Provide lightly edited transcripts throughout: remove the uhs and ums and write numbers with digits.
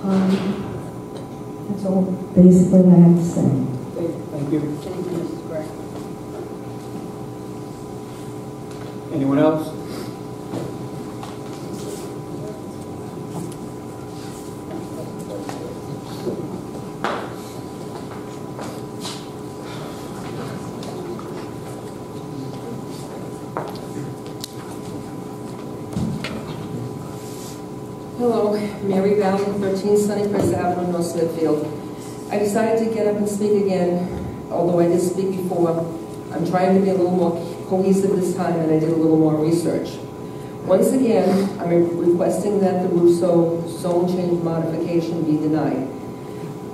That's all basically I have to say. Okay, thank you. Anyone else? Hello, Mary Valley, 13 Sunnycrest Avenue, North Smithfield. I decided to get up and speak again, although I did speak before. I'm trying to be a little more cohesive this time, and I did a little more research. Once again, I'm requesting that the Russo zone change modification be denied.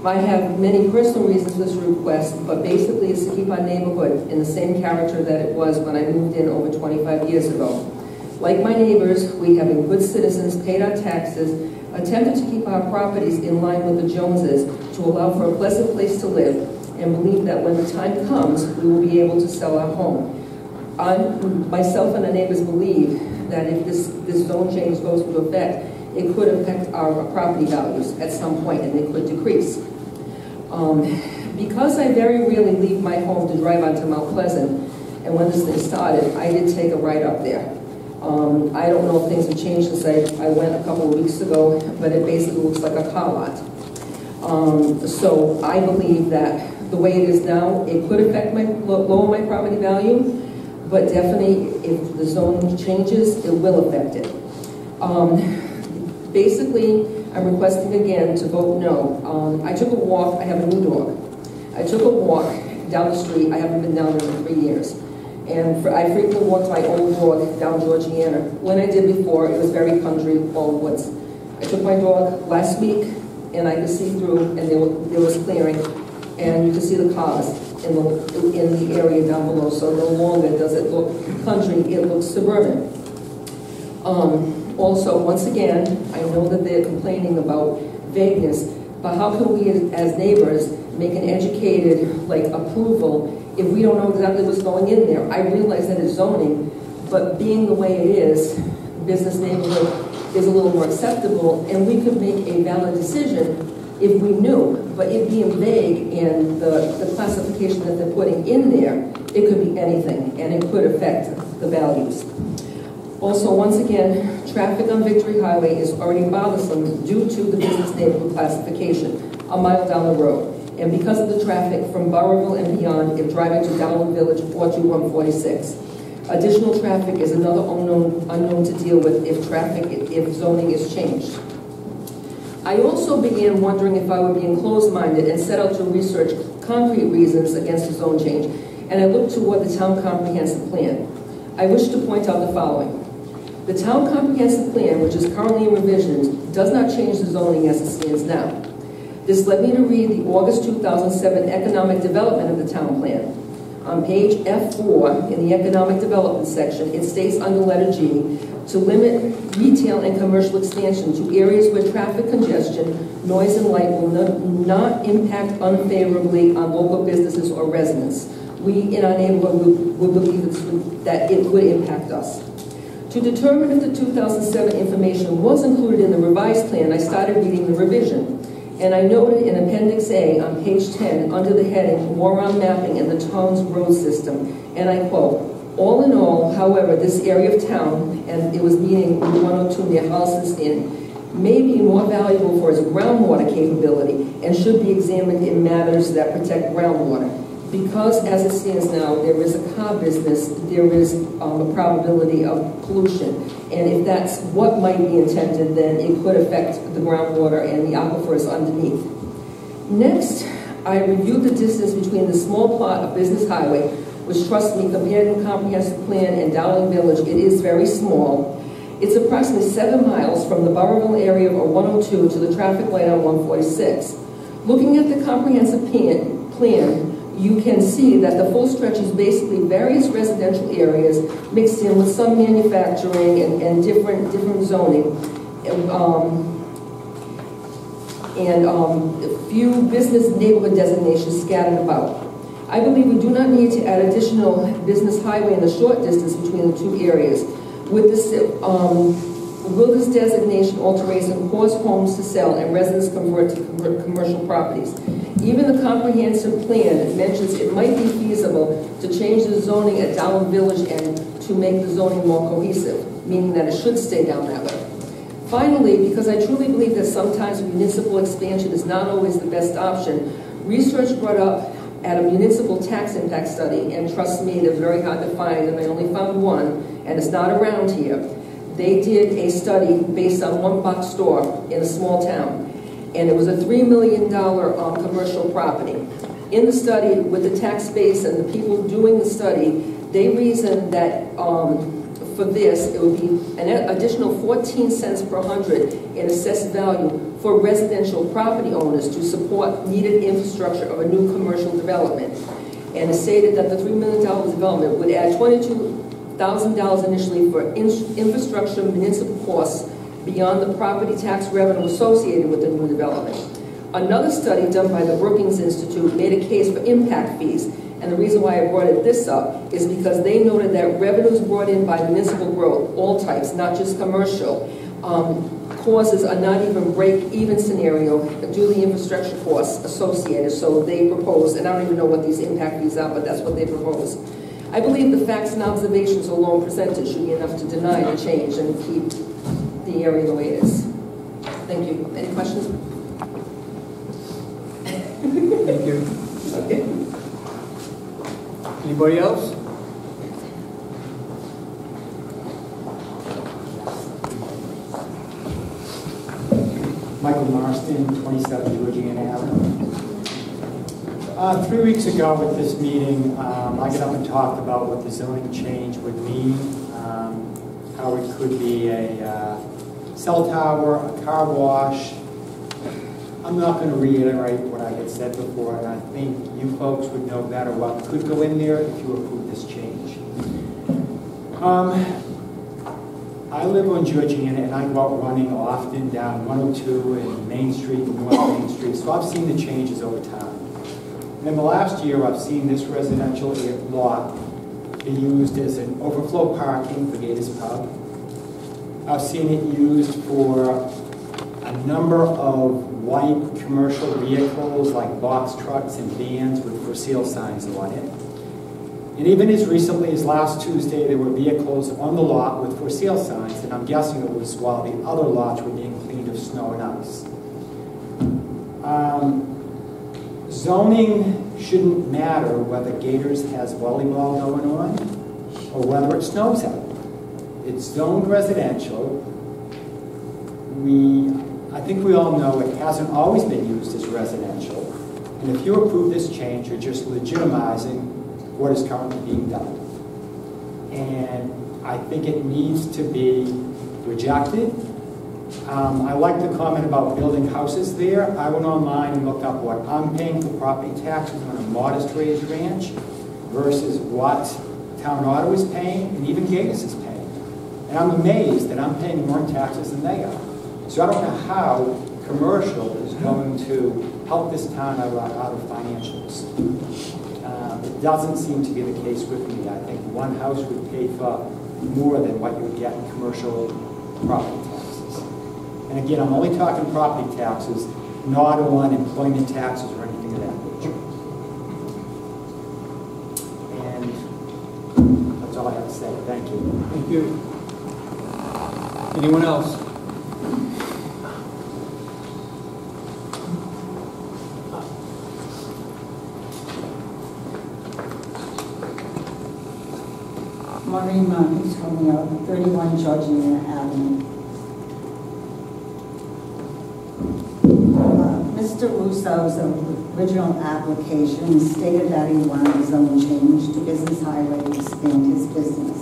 I have many personal reasons for this request, but basically it's to keep our neighborhood in the same character that it was when I moved in over 25 years ago. Like my neighbors, we have been good citizens, paid our taxes, attempted to keep our properties in line with the Joneses to allow for a pleasant place to live, and believe that when the time comes, we will be able to sell our home. Myself and the neighbors believe that if this zone change goes into effect, it could affect our property values at some point, and they could decrease. Because I very rarely leave my home to drive onto Mount Pleasant, and when this thing started, I did take a ride up there. I don't know if things have changed since I went a couple of weeks ago, but it basically looks like a car lot. So I believe that the way it is now, it could affect lower my property value, but definitely if the zoning changes, it will affect it. Basically, I'm requesting again to vote no. I took a walk, I have a new dog. I took a walk down the street, I haven't been down there in 3 years. And I frequently walked my old dog down Georgiana. When I did before, it was very country, all woods. I took my dog last week, and I could see through, and there was clearing, and you could see the cars in the area down below. So no longer does it look country; it looks suburban. Also, once again, I know that they're complaining about vagueness, but how can we, as neighbors, make an educated approval if we don't know exactly what's going in there? I realize that it's zoning, but being the way it is, business neighborhood is a little more acceptable, and we could make a valid decision if we knew. But it being vague and the classification that they're putting in there, it could be anything, and it could affect the values. Also, once again, traffic on Victory Highway is already bothersome due to the business neighborhood classification a mile down the road. And because of the traffic from Burrillville and beyond, if driving to Dowling Village or to 146. Additional traffic is another unknown to deal with if zoning is changed. I also began wondering if I would be enclosed-minded and set out to research concrete reasons against the zone change, and I looked toward the Town Comprehensive Plan. I wish to point out the following. The Town Comprehensive Plan, which is currently in revision, does not change the zoning as it stands now. This led me to read the August 2007 Economic Development of the Town Plan. On page F4, in the Economic Development section, it states under letter G, to limit retail and commercial expansion to areas where traffic congestion, noise, and light will not impact unfavorably on local businesses or residents. We, in our neighborhood, would believe that it would impact us. To determine if the 2007 information was included in the revised plan, I started reading the revision. And I noted in Appendix A on page 10, under the heading, More on Mapping and the Town's Road System, and I quote, all in all, however, this area of town, and it was meaning Route 102 near Halson's Inn, may be more valuable for its groundwater capability and should be examined in matters that protect groundwater. Because as it stands now, there is a car business, there is a probability of pollution. And if that's what might be intended, then it could affect the groundwater and the aquifers underneath. Next, I reviewed the distance between the small plot of Business Highway, which, trust me, compared to the Comprehensive Plan and Dowling Village, it is very small. It's approximately 7 miles from the Burrillville area of 102 to the traffic light on 146. Looking at the Comprehensive Plan, you can see that the full stretch is basically various residential areas mixed in with some manufacturing and different zoning, and a few business neighborhood designations scattered about. I believe we do not need to add additional business highway in the short distance between the two areas. With this, Will this designation alteration cause homes to sell and residents convert to commercial properties? Even the comprehensive plan mentions it might be feasible to change the zoning at Downland Village and to make the zoning more cohesive, meaning that it should stay down that way. Finally, because I truly believe that sometimes municipal expansion is not always the best option, research brought up at a municipal tax impact study, and trust me, they're very hard to find, and I only found one, and it's not around here. They did a study based on one box store in a small town, and it was a $3 million commercial property. In the study, with the tax base and the people doing the study, they reasoned that for this, it would be an additional 14 cents per hundred in assessed value for residential property owners to support needed infrastructure of a new commercial development. And it stated that the $3 million development would add $22,000 initially for infrastructure municipal costs beyond the property tax revenue associated with the new development. Another study done by the Brookings Institute made a case for impact fees. And the reason why I brought this up is because they noted that revenues brought in by municipal growth, all types, not just commercial, causes a not even break-even scenario due to the infrastructure costs associated. So they propose, and I don't even know what these impact fees are, but that's what they propose. I believe the facts and observations alone presented should be enough to deny the change and keep the area the way it is. Thank you. Any questions? Thank you. Okay. Anybody else? Michael Marston, 27 Virginia Avenue. 3 weeks ago at this meeting, I got up and talked about what the zoning change would mean, how it could be a cell tower, a car wash. I'm not going to reiterate what I had said before, and I think you folks would know better what could go in there if you approve this change. I live on Georgiana, and I go out running often down 102 and Main Street and North Main Street, so I've seen the changes over time. And in the last year, I've seen this residential lot be used as an overflow parking for Gators Pub. I've seen it used for a number of white commercial vehicles like box trucks and vans with for sale signs on it. And even as recently as last Tuesday, there were vehicles on the lot with for sale signs, and I'm guessing it was while the other lots were being cleaned of snow and ice. Zoning shouldn't matter whether Gators has volleyball going on or whether it snows out. It's zoned residential. I think we all know it hasn't always been used as residential. And if you approve this change, you're just legitimizing what is currently being done. And I think it needs to be rejected. I like the comment about building houses there. I went online and looked up what I'm paying for property taxes on a modest raised ranch versus what Town Ottawa is paying and even Gators is paying. And I'm amazed that I'm paying more in taxes than they are. So I don't know how commercial is going to help this town out of financials. It doesn't seem to be the case with me. I think one house would pay for more than what you would get in commercial property taxes. And again, I'm only talking property taxes, not on employment taxes or anything of that nature. And that's all I have to say. Thank you. Thank you. Anyone else? Maureen Marcus, coming out 31 Georgiana Avenue. Mr. Russo's original application stated that he wanted a zone change to business highway to expand his business.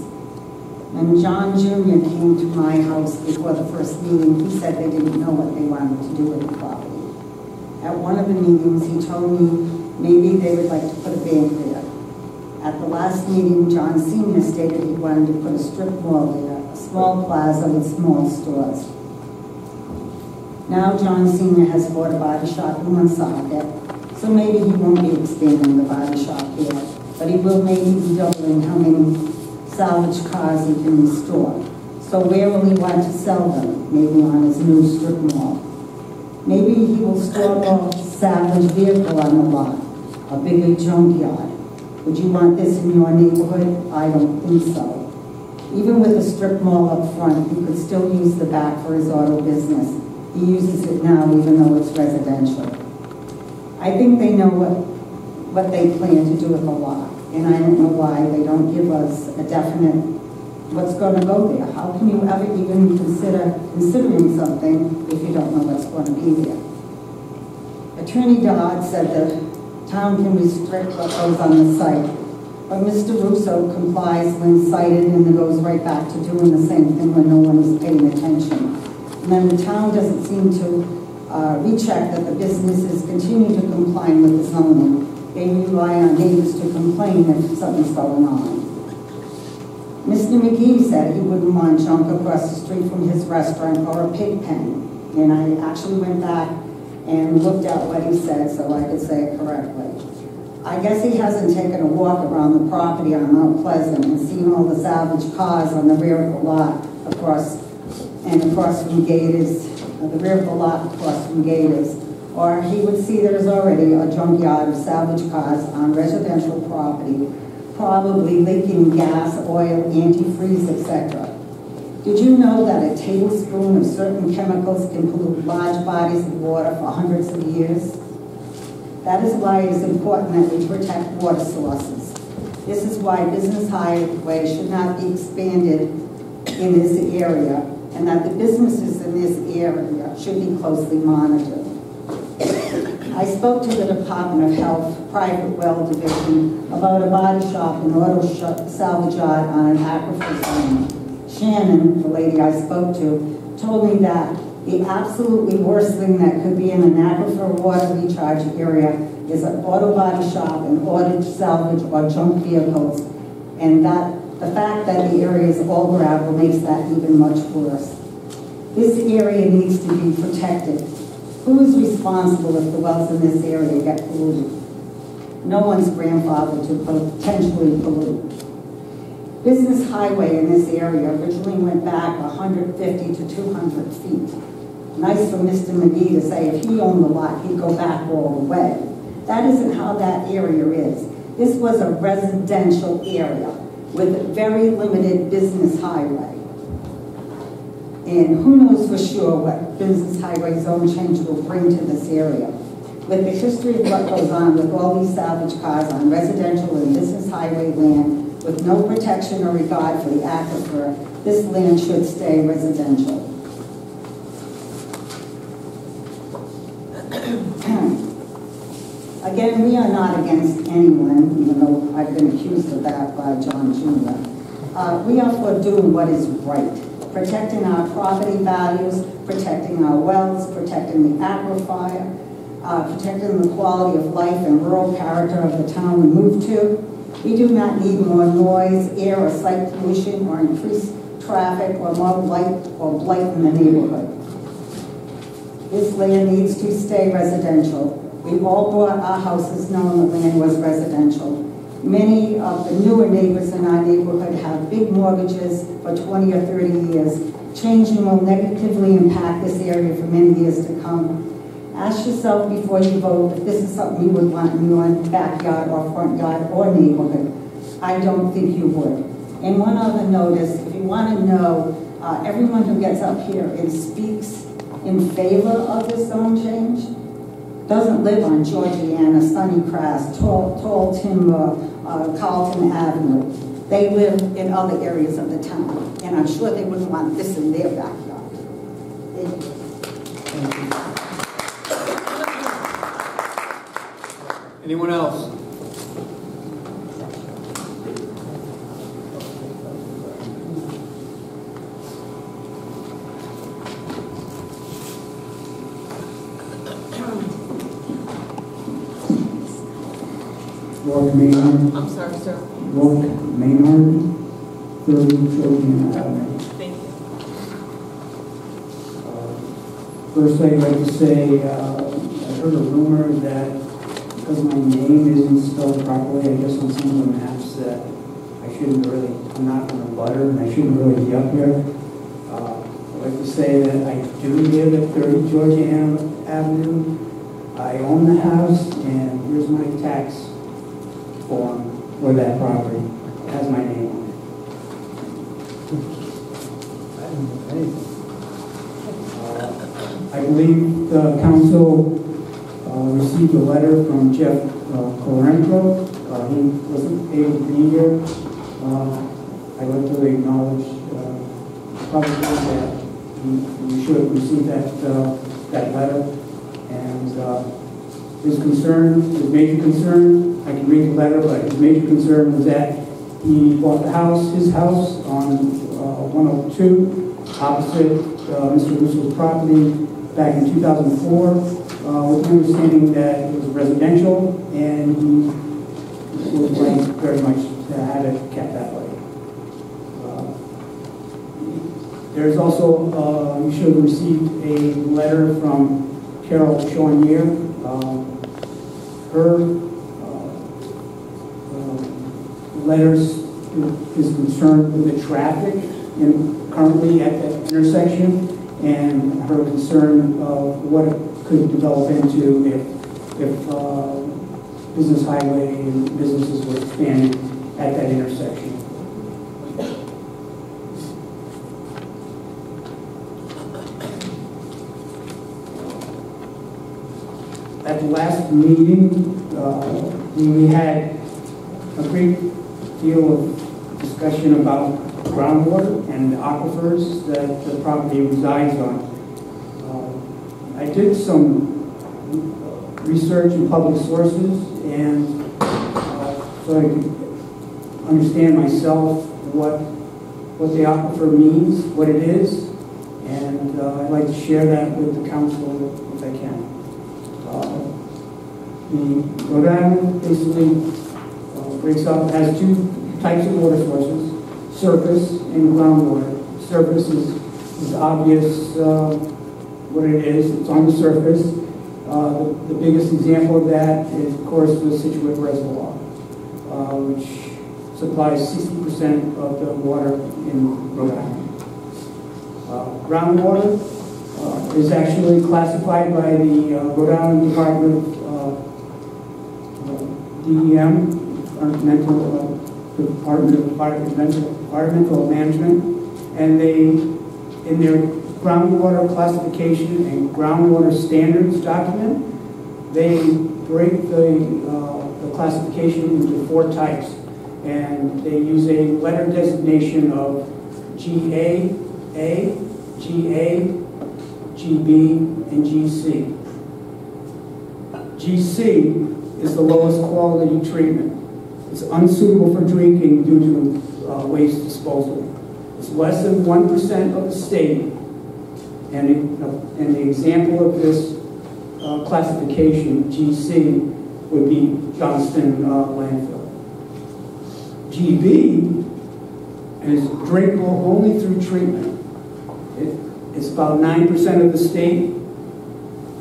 When John Jr. came to my house before the first meeting, he said they didn't know what they wanted to do with the property. At one of the meetings, he told me maybe they would like to put a bank there. At the last meeting, John Sr. stated he wanted to put a strip mall there, a small plaza with small stores. Now John Sr. has bought a body shop in Woonsocket, so maybe he won't be expanding the body shop there, but he will maybe be doubling how many salvage cars he can restore. So So where will he want to sell them? Maybe on his new strip mall. Maybe he will store a salvage vehicle on the lot, a bigger junkyard. Would you want this in your neighborhood? I don't think so. Even with a strip mall up front, he could still use the back for his auto business. He uses it now even though it's residential. I think they know what they plan to do with the lot, and I don't know why they don't give us a definite what's going to go there. How can you ever even considering something if you don't know what's going to be there? Attorney Dodd said the town can restrict what goes on the site, but Mr. Russo complies when cited and then goes right back to doing the same thing when no one is paying attention. And then the town doesn't seem to recheck that the businesses continue to comply with the zoning. They rely on neighbors to complain if something's going on. Mr. McGee said he wouldn't want junk across the street from his restaurant or a pig pen. And I actually went back and looked at what he said so I could say it correctly. I guess he hasn't taken a walk around the property on Mount Pleasant and seen all the salvage cars on the rear of the lot across from Gators, the rear of the lot across from Gators. Or he would see there's already a junkyard of salvage cars on residential property, probably leaking gas, oil, antifreeze, etc. Did you know that a tablespoon of certain chemicals can pollute large bodies of water for hundreds of years? That is why it is important that we protect water sources. This is why business highway should not be expanded in this area, and that the businesses in this area should be closely monitored. I spoke to the Department of Health Private Well Division about a body shop and auto salvage yard on an aquifer zone. Shannon, the lady I spoke to, told me that the absolutely worst thing that could be in an aquifer water recharge area is an auto body shop and auto salvage or junk vehicles, and that the fact that the area is all gravel makes that even much worse. This area needs to be protected. Who is responsible if the wells in this area get polluted? No one's grandfather to potentially pollute. Business highway in this area originally went back 150 to 200 feet. Nice for Mr. McGee to say if he owned the lot, he'd go back all the way. That isn't how that area is. This was a residential area with a very limited business highway. And who knows for sure what business highway zone change will bring to this area. With the history of what goes on with all these salvage cars on residential and business highway land, with no protection or regard for the aquifer, this land should stay residential. Again, we are not against anyone, even though I've been accused of that by John Jr. We are for doing what is right. Protecting our property values, protecting our wells, protecting the aquifer, protecting the quality of life and rural character of the town we moved to. We do not need more noise, air, or site pollution, or increased traffic, or more light or blight in the neighborhood. This land needs to stay residential. We all bought our houses knowing the land was residential. Many of the newer neighbors in our neighborhood have big mortgages for 20 or 30 years. Changing will negatively impact this area for many years to come. Ask yourself before you vote if this is something you would want in your backyard or front yard or neighborhood. I don't think you would. And one other notice, if you want to know, everyone who gets up here and speaks in favor of this zone change doesn't live on Georgiana, Sunnycrest, Tall Timber, Carlton Avenue. They live in other areas of the town, and I'm sure they wouldn't want this in their backyard. Thank you. Anyone else? Walk Maynard. I'm sorry, sir. Walk Maynard, 30 Trojan Avenue. Thank you. First, I'd like to say I heard a rumor that because my name isn't spelled properly, I guess on some of the maps, that I shouldn't really, I'm not from the butter, and I shouldn't really be up here. I'd like to say that I do live at 30 Georgia Avenue. I own the house, and here's my tax form for that property. It has my name on it. I believe the council received a letter from Jeff Korenko. He wasn't able to be here. I'd like to acknowledge publicly that you should have received that letter. And his major concern, I can read the letter, but his major concern was that he bought his house on 102, opposite Mr. Russo's property back in 2004, with the understanding that it was residential, and he would like very much to have it kept that way. There's also, you should have received a letter from Carol Chauinier. Her letters is concerned with the traffic currently at that intersection, and her concern of what it could develop into if business highway and businesses were expanding at that intersection. At the last meeting, we had a great deal of discussion about groundwater and the aquifers that the property resides on. I did some research in public sources, and so I could understand myself what the aquifer means, what it is, and I'd like to share that with the council if I can. The Rhode Island basically breaks up, has two types of water sources, surface and groundwater. Surface is obvious what it is. It's on the surface. The biggest example of that is, of course, the Situate Reservoir, which supplies 60% of the water in Rhode Island. Groundwater is actually classified by the Rhode Island Department of DEM, Department of Environmental Management, and they, in their groundwater classification and groundwater standards document, they break the classification into 4 types, and they use a letter designation of GA, GA, GB, and GC. GC is the lowest quality treatment. It's unsuitable for drinking due to waste disposal. It's less than 1% of the state, and the example of this classification, GC, would be Johnston landfill. GB is drinkable only through treatment. It's about 9% of the state,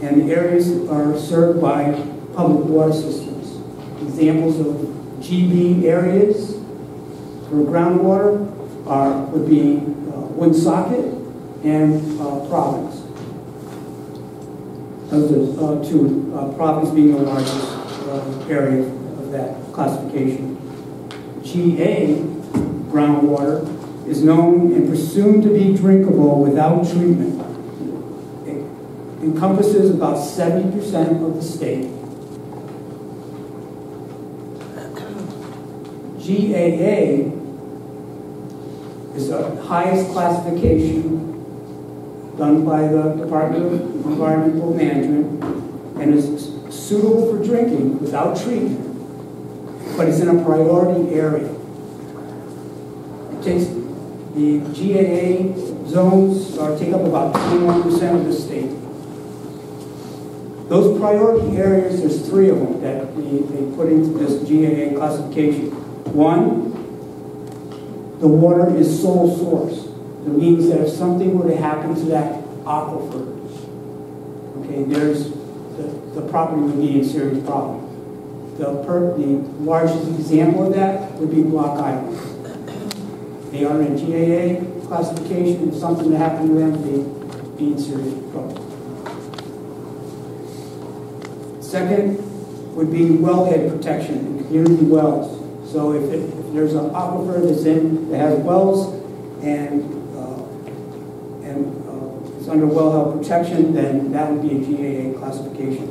and the areas are served by public water systems. Examples of GB areas for groundwater would be Woonsocket and Providence. Those are 2, Providence being the largest area of that classification. GA, groundwater, is known and presumed to be drinkable without treatment. It encompasses about 70% of the state. GAA is the highest classification done by the Department of Environmental Management and is suitable for drinking without treatment, but it's in a priority area. It takes the GAA zones take up about 21% of the state. Those priority areas, there's 3 of them that they put into this GAA classification. 1, the water is sole source. It means that if something were to happen to that aquifer, okay, the property would be in serious problem. The largest example of that would be Block Island. They are in GAA classification, if something to happen to them, they'd be in serious trouble. Second would be wellhead protection in community wells. So if there's an aquifer that has wells and it's under wellhead protection, then that would be a GAA classification.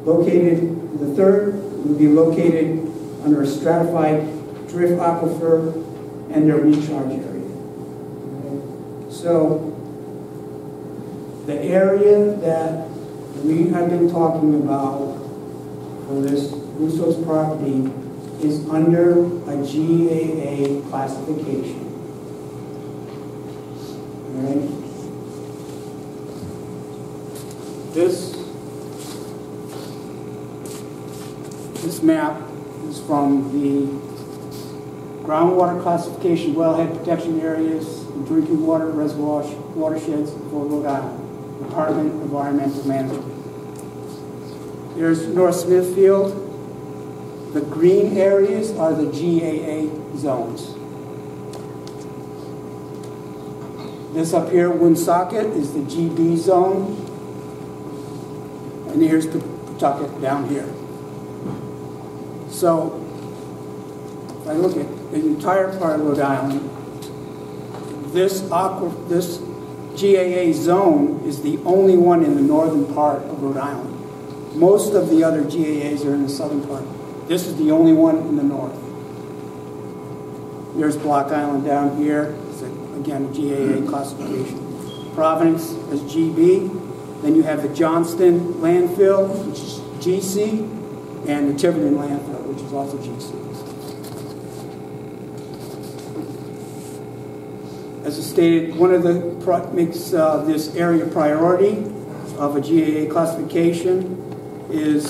The third would be located under a stratified drift aquifer and their recharge area. Okay. So the area that we have been talking about for this Russo's property is under a GAA classification. All right. This map is from the groundwater classification, wellhead protection areas, and drinking water reservoir watersheds for Rhode Island, Department of Environmental Management. Here's North Smithfield. The green areas are the GAA zones. This up here, Woonsocket, is the GB zone. And here's Pawtucket down here. So, if I look at the entire part of Rhode Island, this GAA zone is the only one in the northern part of Rhode Island. Most of the other GAAs are in the southern part. This is the only one in the north. There's Block Island down here. It's again GAA classification. Providence is GB. Then you have the Johnston landfill, which is GC, and the Tiverton landfill, which is also GC. As I stated, one of the makes this area priority of a GAA classification is